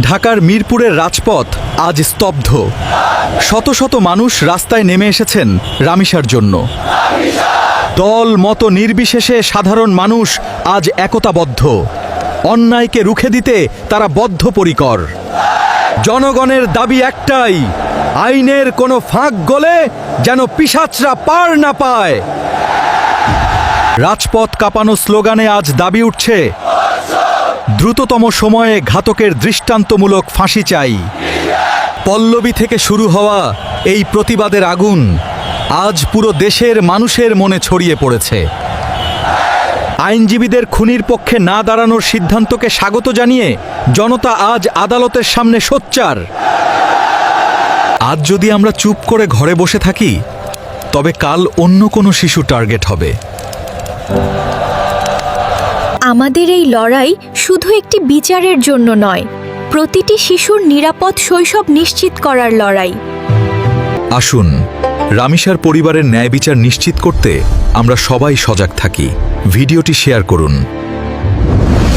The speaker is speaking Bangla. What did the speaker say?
ঢাকার মিরপুরের রাজপথ আজ স্তব্ধ। শত শত মানুষ রাস্তায় নেমে এসেছেন রামিসার জন্য। দল মত নির্বিশেষে সাধারণ মানুষ আজ একতাবদ্ধ। অন্যায়কে রুখে দিতে তারা বদ্ধপরিকর। জনগণের দাবি একটাই, আইনের কোনো ফাঁক গলে যেন পিশাচরা পার না পায়। রাজপথ কাঁপানো স্লোগানে আজ দাবি উঠছে, দ্রুততম সময়ে ঘাতকের দৃষ্টান্তমূলক ফাঁসি চাই। পল্লবী থেকে শুরু হওয়া এই প্রতিবাদের আগুন আজ পুরো দেশের মানুষের মনে ছড়িয়ে পড়েছে। আইনজীবীদের খুনির পক্ষে না দাঁড়ানোর সিদ্ধান্তকে স্বাগত জানিয়ে জনতা আজ আদালতের সামনে সোচ্চার। আজ যদি আমরা চুপ করে ঘরে বসে থাকি, তবে কাল অন্য কোনো শিশু টার্গেট হবে। আমাদের এই লড়াই শুধু একটি বিচারের জন্য নয়, প্রতিটি শিশুর নিরাপদ শৈশব নিশ্চিত করার লড়াই। আসুন, রামিসার পরিবারের ন্যায় বিচার নিশ্চিত করতে আমরা সবাই সজাগ থাকি। ভিডিওটি শেয়ার করুন।